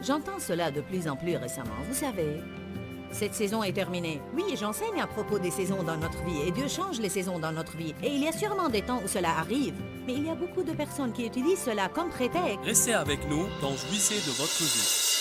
J'entends cela de plus en plus récemment, vous savez. Cette saison est terminée. Oui, j'enseigne à propos des saisons dans notre vie, et Dieu change les saisons dans notre vie. Et il y a sûrement des temps où cela arrive, mais il y a beaucoup de personnes qui utilisent cela comme prétexte. Restez avec nous dans Jouissez de votre vie.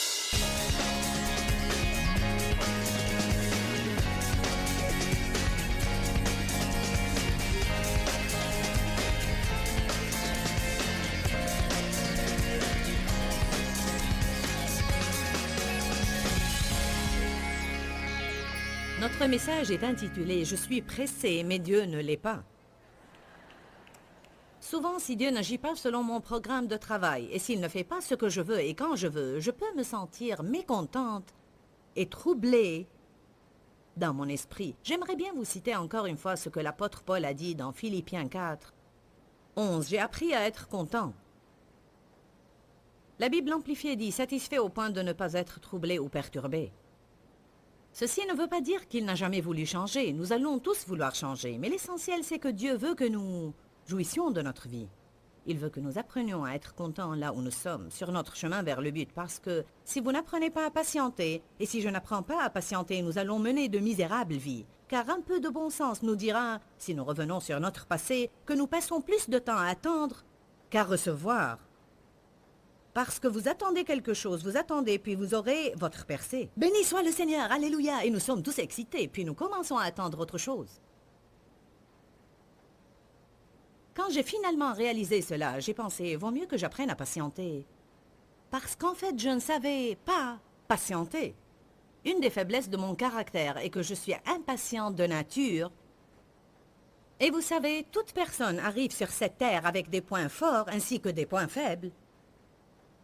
Notre message est intitulé « Je suis pressé, mais Dieu ne l'est pas ». Souvent, si Dieu n'agit pas selon mon programme de travail, et s'il ne fait pas ce que je veux et quand je veux, je peux me sentir mécontente et troublée dans mon esprit. J'aimerais bien vous citer encore une fois ce que l'apôtre Paul a dit dans Philippiens 4, 11. J'ai appris à être content. La Bible amplifiée dit « satisfait au point de ne pas être troublé ou perturbé ». Ceci ne veut pas dire qu'il n'a jamais voulu changer. Nous allons tous vouloir changer. Mais l'essentiel, c'est que Dieu veut que nous jouissions de notre vie. Il veut que nous apprenions à être contents là où nous sommes, sur notre chemin vers le but. Parce que si vous n'apprenez pas à patienter, et si je n'apprends pas à patienter, nous allons mener de misérables vies. Car un peu de bon sens nous dira, si nous revenons sur notre passé, que nous passons plus de temps à attendre qu'à recevoir. Parce que vous attendez quelque chose, vous attendez, puis vous aurez votre percée. Béni soit le Seigneur, alléluia, et nous sommes tous excités, puis nous commençons à attendre autre chose. Quand j'ai finalement réalisé cela, j'ai pensé, vaut mieux que j'apprenne à patienter. Parce qu'en fait, je ne savais pas patienter. Une des faiblesses de mon caractère est que je suis impatiente de nature. Et vous savez, toute personne arrive sur cette terre avec des points forts ainsi que des points faibles.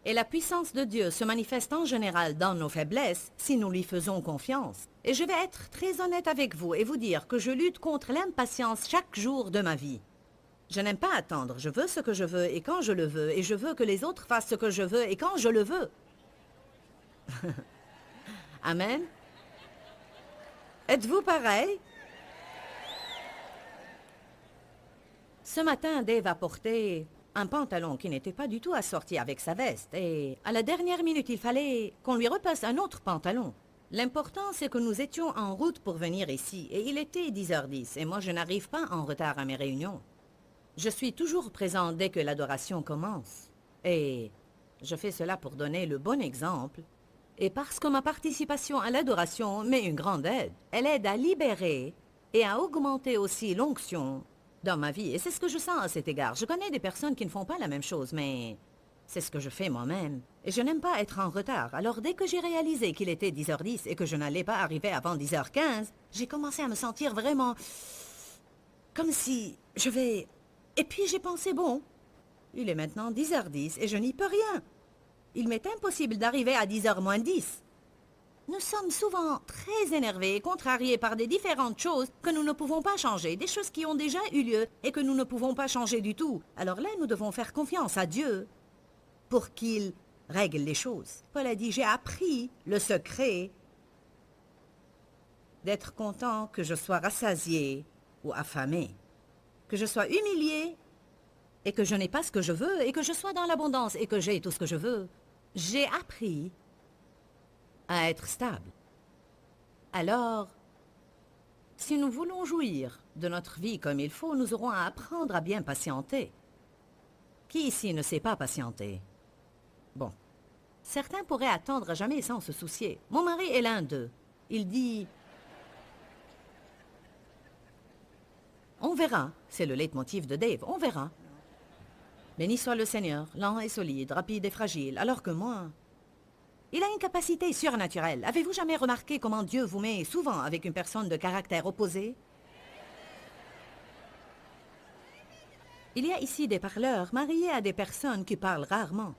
Et la puissance de Dieu se manifeste en général dans nos faiblesses si nous lui faisons confiance. Et je vais être très honnête avec vous et vous dire que je lutte contre l'impatience chaque jour de ma vie. Je n'aime pas attendre, je veux ce que je veux et quand je le veux, et je veux que les autres fassent ce que je veux et quand je le veux. Amen. Êtes-vous pareil? Ce matin, Dave a porté un pantalon qui n'était pas du tout assorti avec sa veste. Et à la dernière minute, il fallait qu'on lui repasse un autre pantalon. L'important, c'est que nous étions en route pour venir ici. Et il était 10h10. Et moi, je n'arrive pas en retard à mes réunions. Je suis toujours présent dès que l'adoration commence. Et je fais cela pour donner le bon exemple. Et parce que ma participation à l'adoration m'est une grande aide. Elle aide à libérer et à augmenter aussi l'onction dans ma vie. Et c'est ce que je sens à cet égard. Je connais des personnes qui ne font pas la même chose, mais c'est ce que je fais moi-même. Et je n'aime pas être en retard. Alors dès que j'ai réalisé qu'il était 10h10 et que je n'allais pas arriver avant 10h15, j'ai commencé à me sentir vraiment comme si je vais... Et puis j'ai pensé, bon, il est maintenant 10h10 et je n'y peux rien. Il m'est impossible d'arriver à 10h moins 10. Nous sommes souvent très énervés et contrariés par des différentes choses que nous ne pouvons pas changer, des choses qui ont déjà eu lieu et que nous ne pouvons pas changer du tout. Alors là, nous devons faire confiance à Dieu pour qu'il règle les choses. Paul a dit, j'ai appris le secret d'être content que je sois rassasié ou affamé, que je sois humilié et que je n'ai pas ce que je veux et que je sois dans l'abondance et que j'ai tout ce que je veux. J'ai appris à être stable. Alors, si nous voulons jouir de notre vie comme il faut, nous aurons à apprendre à bien patienter. Qui ici ne sait pas patienter? Bon, certains pourraient attendre à jamais sans se soucier. Mon mari est l'un d'eux. Il dit... On verra, c'est le leitmotiv de Dave, on verra. Béni soit le Seigneur, lent et solide, rapide et fragile, alors que moi... Il a une capacité surnaturelle. Avez-vous jamais remarqué comment Dieu vous met souvent avec une personne de caractère opposé? Il y a ici des parleurs mariés à des personnes qui parlent rarement.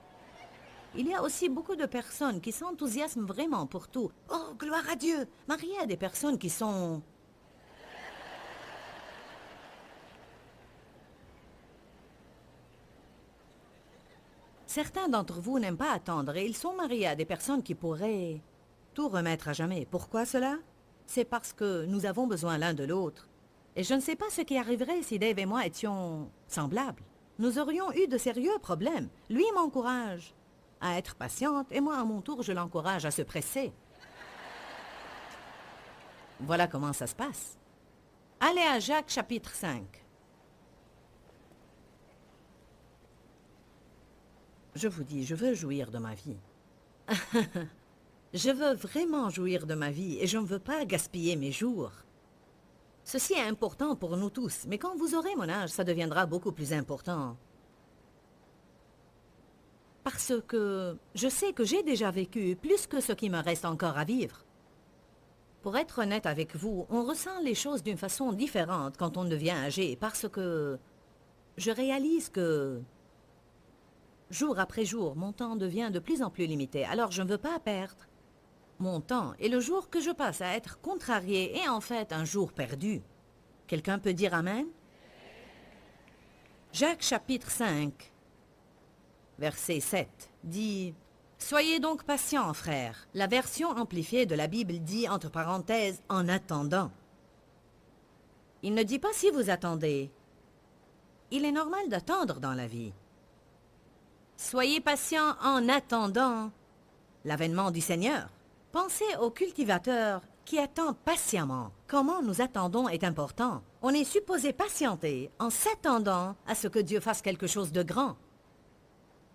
Il y a aussi beaucoup de personnes qui s'enthousiasment vraiment pour tout. Oh, gloire à Dieu! Mariés à des personnes qui sont... Certains d'entre vous n'aiment pas attendre et ils sont mariés à des personnes qui pourraient tout remettre à jamais. Pourquoi cela? C'est parce que nous avons besoin l'un de l'autre. Et je ne sais pas ce qui arriverait si Dave et moi étions semblables. Nous aurions eu de sérieux problèmes. Lui m'encourage à être patiente et moi, à mon tour, je l'encourage à se presser. Voilà comment ça se passe. Allez à Jacques chapitre 5. Je vous dis, je veux jouir de ma vie. Je veux vraiment jouir de ma vie et je ne veux pas gaspiller mes jours. Ceci est important pour nous tous, mais quand vous aurez mon âge, ça deviendra beaucoup plus important. Parce que je sais que j'ai déjà vécu plus que ce qui me reste encore à vivre. Pour être honnête avec vous, on ressent les choses d'une façon différente quand on devient âgé, parce que je réalise que jour après jour, mon temps devient de plus en plus limité, alors je ne veux pas perdre mon temps. Et le jour que je passe à être contrarié est en fait un jour perdu. Quelqu'un peut dire Amen? Jacques chapitre 5, verset 7, dit « Soyez donc patients, frères. » La version amplifiée de la Bible dit, entre parenthèses, « en attendant ». Il ne dit pas si vous attendez. Il est normal d'attendre dans la vie. Soyez patients en attendant l'avènement du Seigneur. Pensez au cultivateur qui attend patiemment. Comment nous attendons est important. On est supposé patienter en s'attendant à ce que Dieu fasse quelque chose de grand.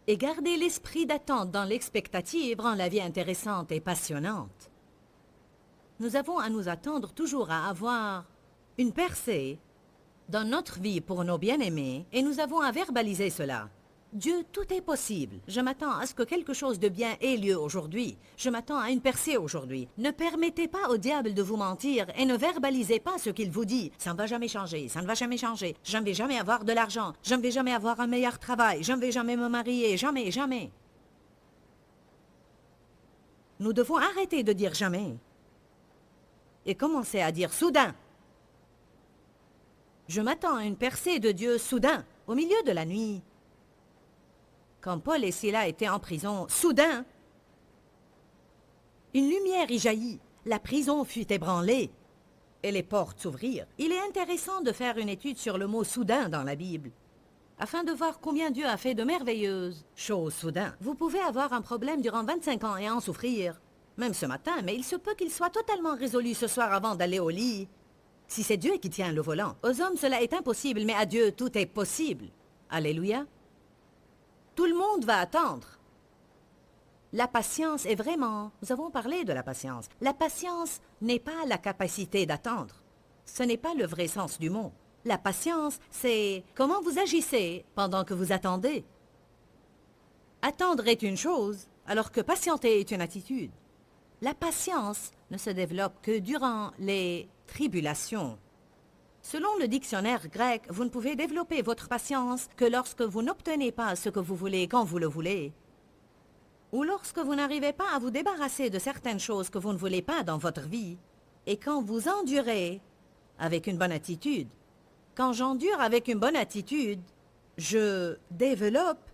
Et garder l'esprit d'attente dans l'expectative rend la vie intéressante et passionnante. Nous avons à nous attendre toujours à avoir une percée dans notre vie pour nos bien-aimés et nous avons à verbaliser cela. Dieu, tout est possible. Je m'attends à ce que quelque chose de bien ait lieu aujourd'hui. Je m'attends à une percée aujourd'hui. Ne permettez pas au diable de vous mentir et ne verbalisez pas ce qu'il vous dit. Ça ne va jamais changer, ça ne va jamais changer. Je ne vais jamais avoir de l'argent. Je ne vais jamais avoir un meilleur travail. Je ne vais jamais me marier. Jamais, jamais. Nous devons arrêter de dire jamais et commencer à dire soudain. Je m'attends à une percée de Dieu soudain, au milieu de la nuit. Quand Paul et Silas étaient en prison, soudain, une lumière y jaillit, la prison fut ébranlée et les portes s'ouvrirent. Il est intéressant de faire une étude sur le mot « soudain » dans la Bible, afin de voir combien Dieu a fait de merveilleuses choses soudain. Vous pouvez avoir un problème durant 25 ans et en souffrir, même ce matin, mais il se peut qu'il soit totalement résolu ce soir avant d'aller au lit, si c'est Dieu qui tient le volant. Aux hommes, cela est impossible, mais à Dieu, tout est possible. Alléluia. Tout le monde va attendre. La patience est vraiment... Nous avons parlé de la patience. La patience n'est pas la capacité d'attendre. Ce n'est pas le vrai sens du mot. La patience, c'est comment vous agissez pendant que vous attendez. Attendre est une chose, alors que patienter est une attitude. La patience ne se développe que durant les tribulations. Selon le dictionnaire grec, vous ne pouvez développer votre patience que lorsque vous n'obtenez pas ce que vous voulez quand vous le voulez, ou lorsque vous n'arrivez pas à vous débarrasser de certaines choses que vous ne voulez pas dans votre vie, et quand vous endurez avec une bonne attitude. Quand j'endure avec une bonne attitude, je développe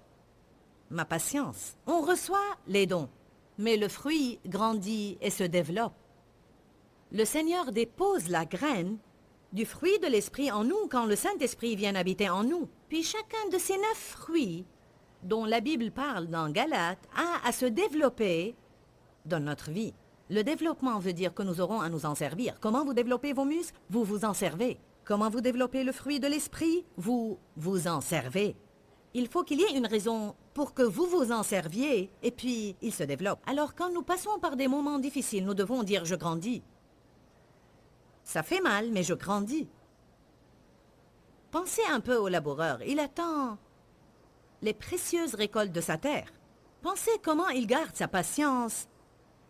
ma patience. On reçoit les dons, mais le fruit grandit et se développe. Le Seigneur dépose la graine du fruit de l'Esprit en nous quand le Saint-Esprit vient habiter en nous. Puis chacun de ces 9 fruits dont la Bible parle dans Galates a à se développer dans notre vie. Le développement veut dire que nous aurons à nous en servir. Comment vous développez vos muscles? Vous vous en servez. Comment vous développez le fruit de l'Esprit? Vous vous en servez. Il faut qu'il y ait une raison pour que vous vous en serviez et puis il se développe. Alors quand nous passons par des moments difficiles, nous devons dire « je grandis ». Ça fait mal, mais je grandis. Pensez un peu au laboureur. Il attend les précieuses récoltes de sa terre. Pensez comment il garde sa patience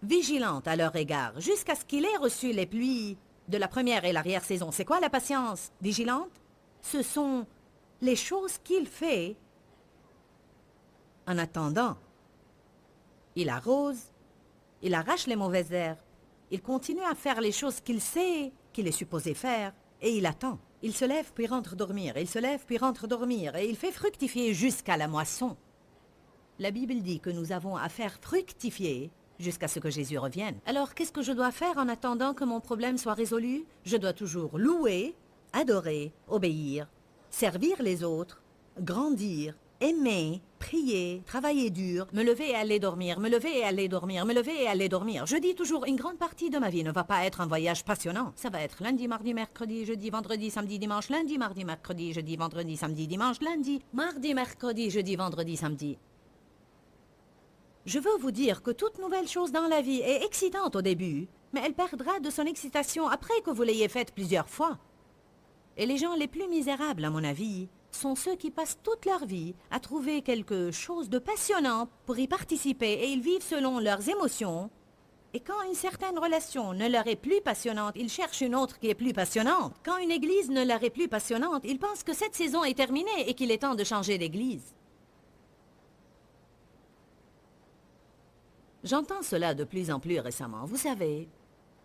vigilante à leur égard, jusqu'à ce qu'il ait reçu les pluies de la première et l'arrière-saison. C'est quoi la patience vigilante? Ce sont les choses qu'il fait en attendant. Il arrose, il arrache les mauvaises herbes, il continue à faire les choses qu'il sait qu'il est supposé faire, et il attend. Il se lève puis rentre dormir, il se lève puis rentre dormir, et il fait fructifier jusqu'à la moisson. La Bible dit que nous avons à faire fructifier jusqu'à ce que Jésus revienne. Alors, qu'est-ce que je dois faire en attendant que mon problème soit résolu? Je dois toujours louer, adorer, obéir, servir les autres, grandir aimer, prier, travailler dur, me lever et aller dormir, me lever et aller dormir, me lever et aller dormir. Je dis toujours, une grande partie de ma vie ne va pas être un voyage passionnant. Ça va être lundi, mardi, mercredi, jeudi, vendredi, samedi, dimanche, lundi, mardi, mercredi, jeudi, vendredi, samedi, dimanche, lundi, mardi, mercredi, jeudi, vendredi, samedi. Je veux vous dire que toute nouvelle chose dans la vie est excitante au début, mais elle perdra de son excitation après que vous l'ayez faite plusieurs fois. Et les gens les plus misérables, à mon avis, sont ceux qui passent toute leur vie à trouver quelque chose de passionnant pour y participer et ils vivent selon leurs émotions. Et quand une certaine relation ne leur est plus passionnante, ils cherchent une autre qui est plus passionnante. Quand une église ne leur est plus passionnante, ils pensent que cette saison est terminée et qu'il est temps de changer d'église. J'entends cela de plus en plus récemment. Vous savez,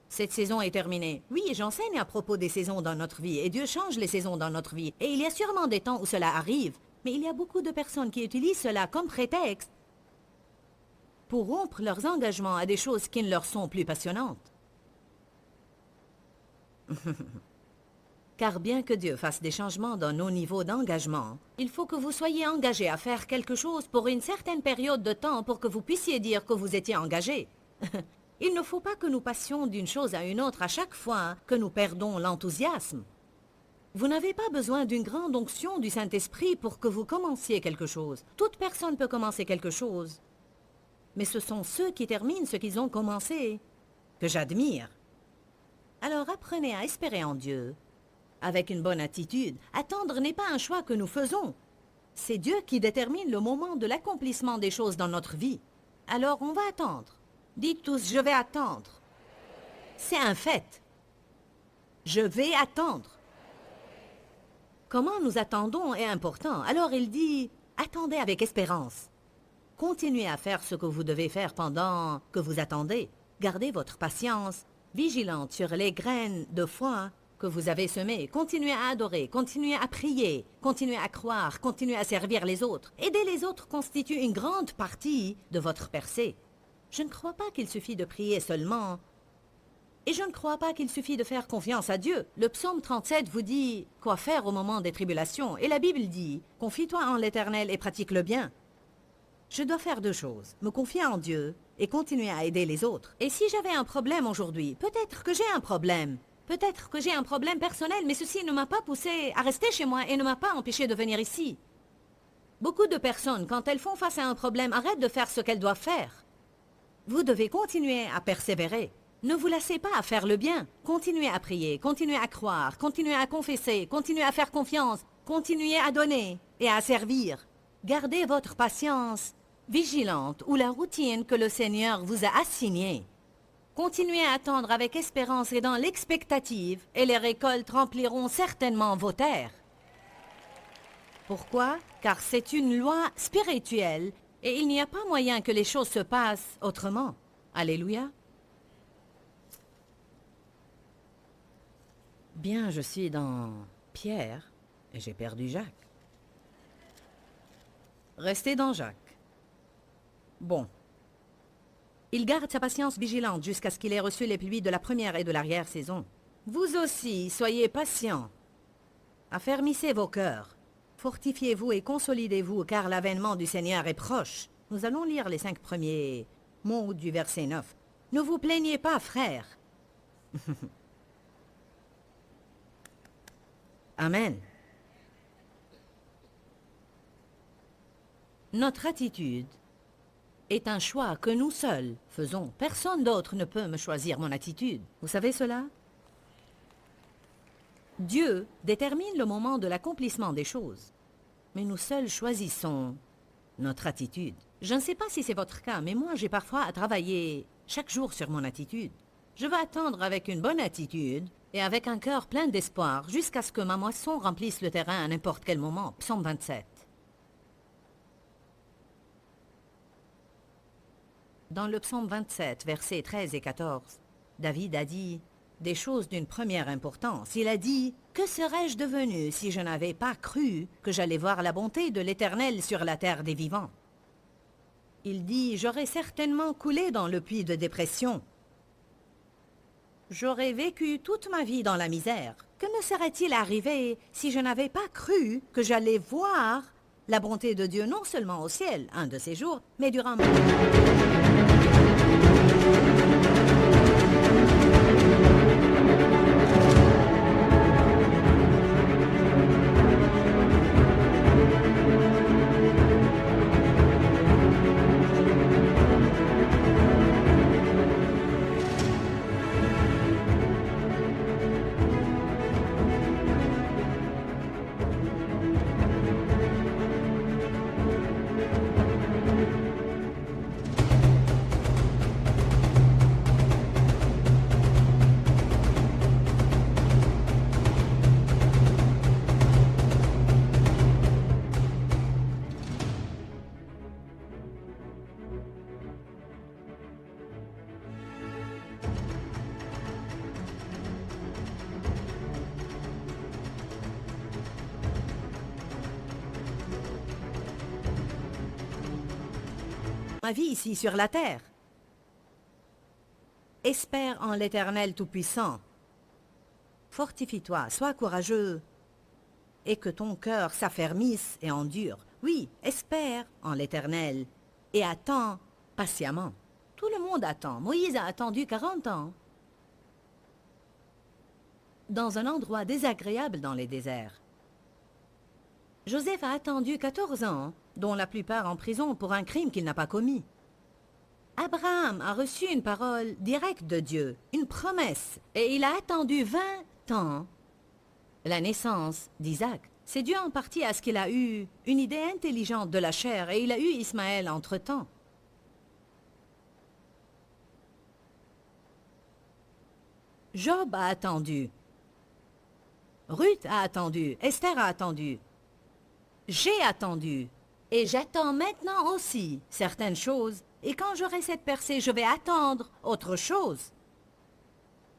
cette saison est terminée. Oui, j'enseigne à propos des saisons dans notre vie, et Dieu change les saisons dans notre vie. Et il y a sûrement des temps où cela arrive, mais il y a beaucoup de personnes qui utilisent cela comme prétexte pour rompre leurs engagements à des choses qui ne leur sont plus passionnantes. Car bien que Dieu fasse des changements dans nos niveaux d'engagement, il faut que vous soyez engagé à faire quelque chose pour une certaine période de temps pour que vous puissiez dire que vous étiez engagé. Il ne faut pas que nous passions d'une chose à une autre à chaque fois que nous perdons l'enthousiasme. Vous n'avez pas besoin d'une grande onction du Saint-Esprit pour que vous commenciez quelque chose. Toute personne peut commencer quelque chose. Mais ce sont ceux qui terminent ce qu'ils ont commencé que j'admire. Alors apprenez à espérer en Dieu. Avec une bonne attitude, attendre n'est pas un choix que nous faisons. C'est Dieu qui détermine le moment de l'accomplissement des choses dans notre vie. Alors on va attendre. Dites tous, je vais attendre. C'est un fait. Je vais attendre. Comment nous attendons est important. Alors il dit, attendez avec espérance. Continuez à faire ce que vous devez faire pendant que vous attendez. Gardez votre patience, vigilante sur les graines de foi que vous avez semées. Continuez à adorer, continuez à prier, continuez à croire, continuez à servir les autres. Aider les autres constitue une grande partie de votre percée. Je ne crois pas qu'il suffit de prier seulement. Et je ne crois pas qu'il suffit de faire confiance à Dieu. Le psaume 37 vous dit quoi faire au moment des tribulations. Et la Bible dit, confie-toi en l'Éternel et pratique le bien. Je dois faire deux choses, me confier en Dieu et continuer à aider les autres. Et si j'avais un problème aujourd'hui, peut-être que j'ai un problème. Peut-être que j'ai un problème personnel, mais ceci ne m'a pas poussé à rester chez moi et ne m'a pas empêché de venir ici. Beaucoup de personnes, quand elles font face à un problème, arrêtent de faire ce qu'elles doivent faire. Vous devez continuer à persévérer. Ne vous lassez pas à faire le bien. Continuez à prier, continuez à croire, continuez à confesser, continuez à faire confiance, continuez à donner et à servir. Gardez votre patience vigilante ou la routine que le Seigneur vous a assignée. Continuez à attendre avec espérance et dans l'expectative, et les récoltes rempliront certainement vos terres. Pourquoi? Car c'est une loi spirituelle, et il n'y a pas moyen que les choses se passent autrement. Alléluia. Bien, je suis dans Pierre, et j'ai perdu Jacques. Restez dans Jacques. Bon. Il garde sa patience vigilante jusqu'à ce qu'il ait reçu les pluies de la première et de l'arrière-saison. Vous aussi, soyez patients. Affermissez vos cœurs. Fortifiez-vous et consolidez-vous, car l'avènement du Seigneur est proche. Nous allons lire les 5 premiers mots du verset 9. Ne vous plaignez pas, frères. Amen. Notre attitude est un choix que nous seuls faisons. Personne d'autre ne peut me choisir mon attitude. Vous savez cela? Dieu détermine le moment de l'accomplissement des choses. Mais nous seuls choisissons notre attitude. Je ne sais pas si c'est votre cas, mais moi j'ai parfois à travailler chaque jour sur mon attitude. Je veux attendre avec une bonne attitude et avec un cœur plein d'espoir jusqu'à ce que ma moisson remplisse le terrain à n'importe quel moment. Psaume 27. Dans le psaume 27, versets 13 et 14, David a dit des choses d'une première importance. Il a dit « Que serais-je devenu si je n'avais pas cru que j'allais voir la bonté de l'Éternel sur la terre des vivants ?» Il dit « J'aurais certainement coulé dans le puits de dépression. J'aurais vécu toute ma vie dans la misère. Que me serait-il arrivé si je n'avais pas cru que j'allais voir la bonté de Dieu non seulement au ciel, un de ces jours, mais durant... Ma vie ici sur la terre. Espère en l'Éternel Tout-Puissant. Fortifie-toi, sois courageux, et que ton cœur s'affermisse et endure. Oui, espère en l'Éternel, et attends patiemment. Tout le monde attend. Moïse a attendu 40 ans. Dans un endroit désagréable dans les déserts. Joseph a attendu 14 ans, dont la plupart en prison pour un crime qu'il n'a pas commis. Abraham a reçu une parole directe de Dieu, une promesse, et il a attendu 20 ans. La naissance d'Isaac, c'est dû en partie à ce qu'il a eu une idée intelligente de la chair, et il a eu Ismaël entre-temps. Job a attendu. Ruth a attendu. Esther a attendu. J'ai attendu. Et j'attends maintenant aussi certaines choses. Et quand j'aurai cette percée, je vais attendre autre chose.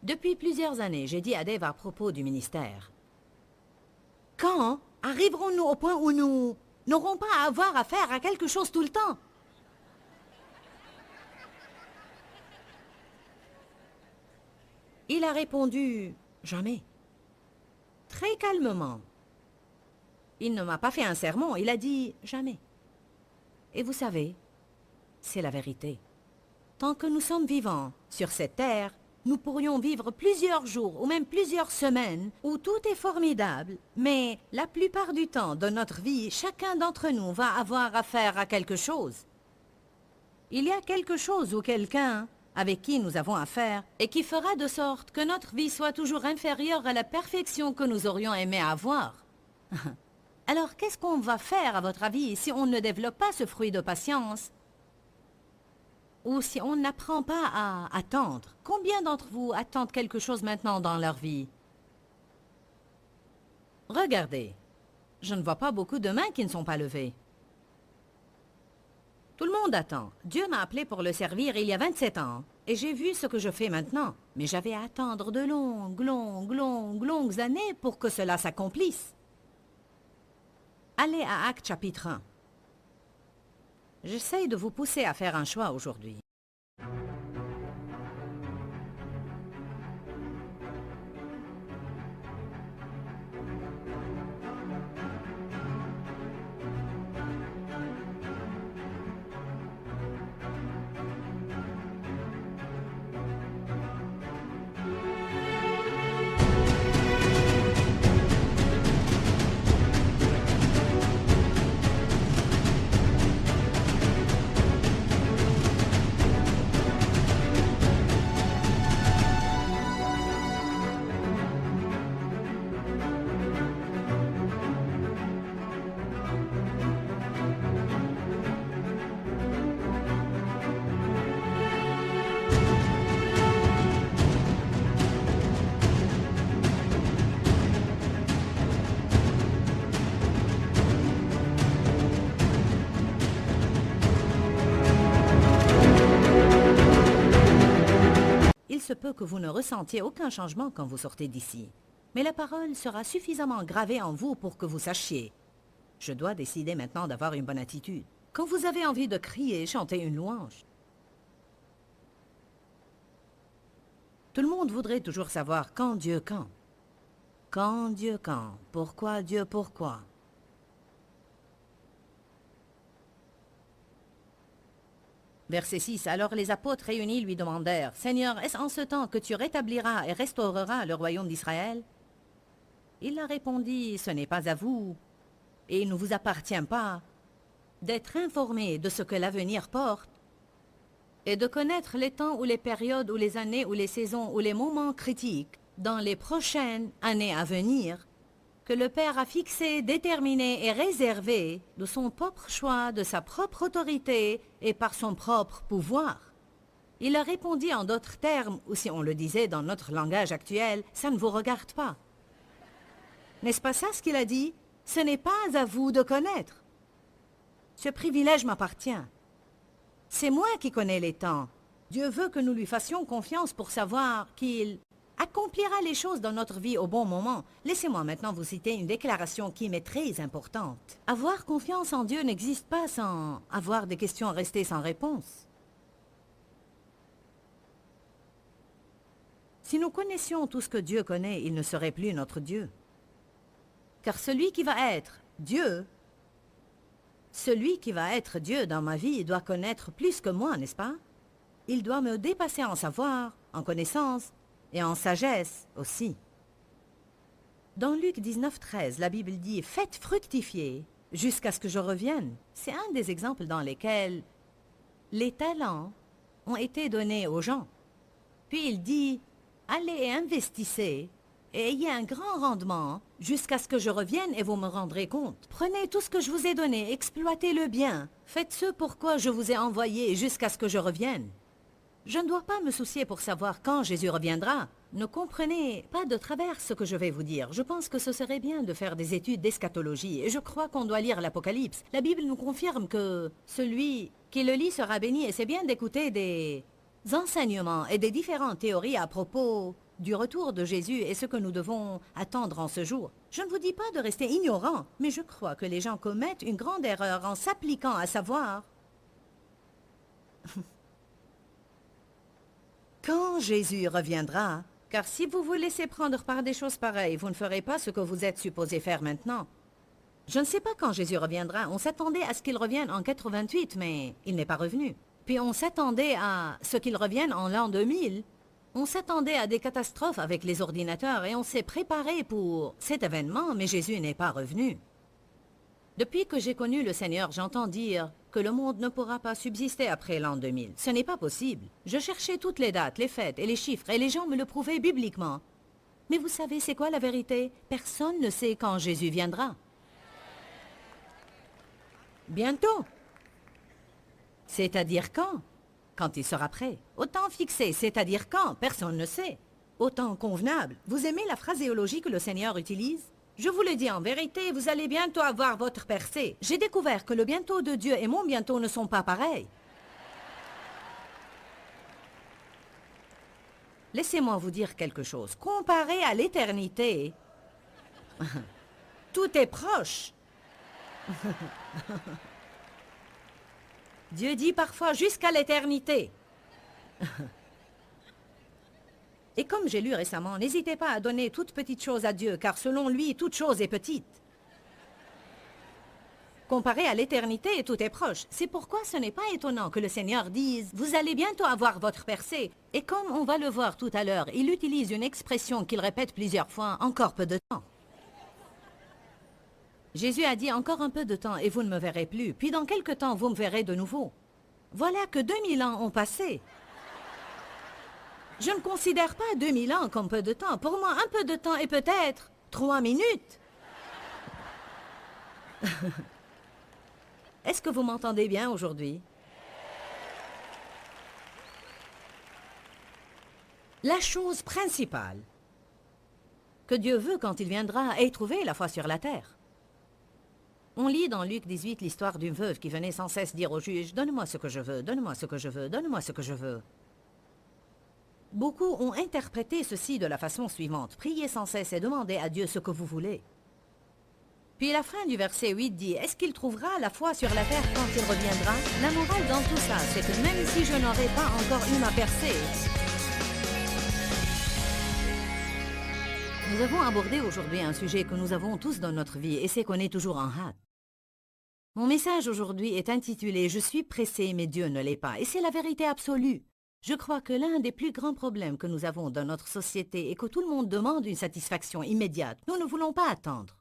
Depuis plusieurs années, j'ai dit à Dave à propos du ministère. Quand arriverons-nous au point où nous n'aurons pas à avoir affaire à quelque chose tout le temps? Il a répondu « Jamais ». Très calmement. Il ne m'a pas fait un sermon, il a dit « Jamais ». Et vous savez, c'est la vérité. Tant que nous sommes vivants sur cette terre, nous pourrions vivre plusieurs jours ou même plusieurs semaines où tout est formidable, mais la plupart du temps de notre vie, chacun d'entre nous va avoir affaire à quelque chose. Il y a quelque chose ou quelqu'un avec qui nous avons affaire et qui fera de sorte que notre vie soit toujours inférieure à la perfection que nous aurions aimé avoir. Alors, qu'est-ce qu'on va faire, à votre avis, si on ne développe pas ce fruit de patience? Ou si on n'apprend pas à attendre? Combien d'entre vous attendent quelque chose maintenant dans leur vie? Regardez, je ne vois pas beaucoup de mains qui ne sont pas levées. Tout le monde attend. Dieu m'a appelé pour le servir il y a 27 ans. Et j'ai vu ce que je fais maintenant. Mais j'avais à attendre de longues années pour que cela s'accomplisse. Allez à Actes chapitre 1. J'essaye de vous pousser à faire un choix aujourd'hui. Il se peut que vous ne ressentiez aucun changement quand vous sortez d'ici. Mais la parole sera suffisamment gravée en vous pour que vous sachiez. Je dois décider maintenant d'avoir une bonne attitude. Quand vous avez envie de crier, chanter une louange. Tout le monde voudrait toujours savoir quand Dieu quand. Quand Dieu quand. Pourquoi Dieu pourquoi. Verset 6. Alors les apôtres réunis lui demandèrent, « Seigneur, est-ce en ce temps que tu rétabliras et restaureras le royaume d'Israël ?» Il leur répondit, « Ce n'est pas à vous, et il ne vous appartient pas, d'être informés de ce que l'avenir porte, et de connaître les temps ou les périodes ou les années ou les saisons ou les moments critiques dans les prochaines années à venir, que le Père a fixé, déterminé et réservé de son propre choix, de sa propre autorité et par son propre pouvoir. » Il leur répondit en d'autres termes, ou si on le disait dans notre langage actuel, « Ça ne vous regarde pas. » N'est-ce pas ça ce qu'il a dit? Ce n'est pas à vous de connaître. Ce privilège m'appartient. C'est moi qui connais les temps. Dieu veut que nous lui fassions confiance pour savoir qu'il accomplira les choses dans notre vie au bon moment. Laissez-moi maintenant vous citer une déclaration qui m'est très importante. Avoir confiance en Dieu n'existe pas sans avoir des questions restées sans réponse. Si nous connaissions tout ce que Dieu connaît, il ne serait plus notre Dieu. Car celui qui va être Dieu dans ma vie doit connaître plus que moi, n'est-ce pas? Il doit me dépasser en savoir, en connaissance et en sagesse aussi. Dans Luc 19, 13, la Bible dit « Faites fructifier jusqu'à ce que je revienne ». C'est un des exemples dans lesquels les talents ont été donnés aux gens. Puis il dit « Allez et investissez et ayez un grand rendement jusqu'à ce que je revienne et vous me rendrez compte. Prenez tout ce que je vous ai donné, exploitez-le bien. Faites ce pourquoi je vous ai envoyé jusqu'à ce que je revienne. » Je ne dois pas me soucier pour savoir quand Jésus reviendra. Ne comprenez pas de travers ce que je vais vous dire. Je pense que ce serait bien de faire des études d'eschatologie et je crois qu'on doit lire l'Apocalypse. La Bible nous confirme que celui qui le lit sera béni et c'est bien d'écouter des enseignements et des différentes théories à propos du retour de Jésus et ce que nous devons attendre en ce jour. Je ne vous dis pas de rester ignorant, mais je crois que les gens commettent une grande erreur en s'appliquant à savoir quand Jésus reviendra, car si vous vous laissez prendre par des choses pareilles, vous ne ferez pas ce que vous êtes supposé faire maintenant. Je ne sais pas quand Jésus reviendra. On s'attendait à ce qu'il revienne en 88, mais il n'est pas revenu. Puis on s'attendait à ce qu'il revienne en l'an 2000. On s'attendait à des catastrophes avec les ordinateurs et on s'est préparé pour cet événement, mais Jésus n'est pas revenu. Depuis que j'ai connu le Seigneur, j'entends dire que le monde ne pourra pas subsister après l'an 2000. Ce n'est pas possible. Je cherchais toutes les dates, les fêtes et les chiffres et les gens me le prouvaient bibliquement. Mais vous savez, c'est quoi la vérité? Personne ne sait quand Jésus viendra. Bientôt. C'est-à-dire quand? Quand il sera prêt. Au temps fixé, c'est-à-dire quand? Personne ne sait. Au temps convenable. Vous aimez la phraséologie que le Seigneur utilise? Je vous le dis en vérité, vous allez bientôt avoir votre percée. J'ai découvert que le bientôt de Dieu et mon bientôt ne sont pas pareils. Laissez-moi vous dire quelque chose. Comparé à l'éternité, tout est proche. Dieu dit parfois jusqu'à l'éternité. Et comme j'ai lu récemment, n'hésitez pas à donner toute petite chose à Dieu, car selon lui, toute chose est petite. Comparé à l'éternité, tout est proche. C'est pourquoi ce n'est pas étonnant que le Seigneur dise « Vous allez bientôt avoir votre percée ». Et comme on va le voir tout à l'heure, il utilise une expression qu'il répète plusieurs fois « encore peu de temps ». Jésus a dit « encore un peu de temps et vous ne me verrez plus, puis dans quelque temps vous me verrez de nouveau ». Voilà que 2000 ans ont passé. Je ne considère pas 2000 ans comme peu de temps. Pour moi, un peu de temps est peut-être 3 minutes. Est-ce que vous m'entendez bien aujourd'hui? La chose principale que Dieu veut quand il viendra est trouver la foi sur la terre. On lit dans Luc 18 l'histoire d'une veuve qui venait sans cesse dire au juge « Donne-moi ce que je veux, donne-moi ce que je veux, donne-moi ce que je veux ». Beaucoup ont interprété ceci de la façon suivante. Priez sans cesse et demandez à Dieu ce que vous voulez. Puis la fin du verset 8 dit, est-ce qu'il trouvera la foi sur la terre quand il reviendra? La morale dans tout ça, c'est que même si je n'aurais pas encore eu ma percée, nous avons abordé aujourd'hui un sujet que nous avons tous dans notre vie et c'est qu'on est toujours en hâte. Mon message aujourd'hui est intitulé « Je suis pressé, mais Dieu ne l'est pas » et c'est la vérité absolue. Je crois que l'un des plus grands problèmes que nous avons dans notre société est que tout le monde demande une satisfaction immédiate. Nous ne voulons pas attendre.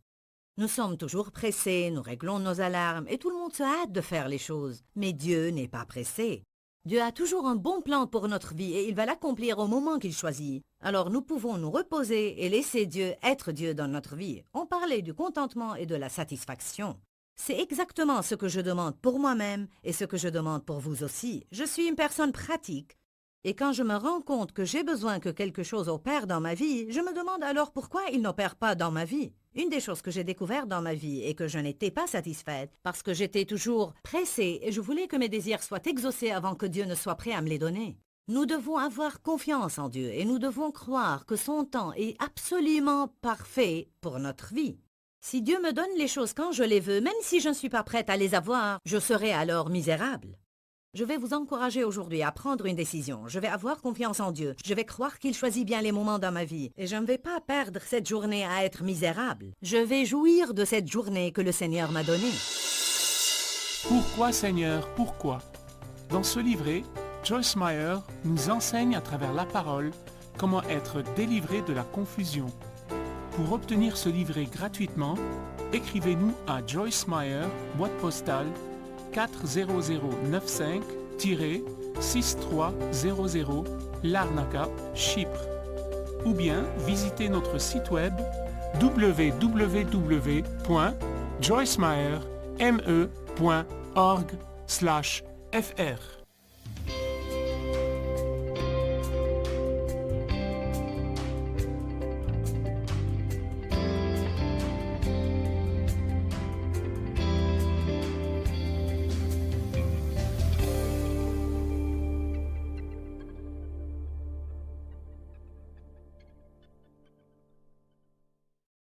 Nous sommes toujours pressés, nous réglons nos alarmes et tout le monde se hâte de faire les choses. Mais Dieu n'est pas pressé. Dieu a toujours un bon plan pour notre vie et il va l'accomplir au moment qu'il choisit. Alors nous pouvons nous reposer et laisser Dieu être Dieu dans notre vie. On parlait du contentement et de la satisfaction. C'est exactement ce que je demande pour moi-même et ce que je demande pour vous aussi. Je suis une personne pratique. Et quand je me rends compte que j'ai besoin que quelque chose opère dans ma vie, je me demande alors pourquoi il n'opère pas dans ma vie. Une des choses que j'ai découvertes dans ma vie est que je n'étais pas satisfaite parce que j'étais toujours pressée et je voulais que mes désirs soient exaucés avant que Dieu ne soit prêt à me les donner. Nous devons avoir confiance en Dieu et nous devons croire que son temps est absolument parfait pour notre vie. Si Dieu me donne les choses quand je les veux, même si je ne suis pas prête à les avoir, je serai alors misérable. Je vais vous encourager aujourd'hui à prendre une décision. Je vais avoir confiance en Dieu. Je vais croire qu'il choisit bien les moments dans ma vie. Et je ne vais pas perdre cette journée à être misérable. Je vais jouir de cette journée que le Seigneur m'a donnée. Pourquoi Seigneur, pourquoi? Dans ce livret, Joyce Meyer nous enseigne à travers la parole comment être délivré de la confusion. Pour obtenir ce livret gratuitement, écrivez-nous à Joyce Meyer, boîte postale 40095-6300 Larnaca, Chypre. Ou bien visitez notre site web www.joycemeyer.org/fr.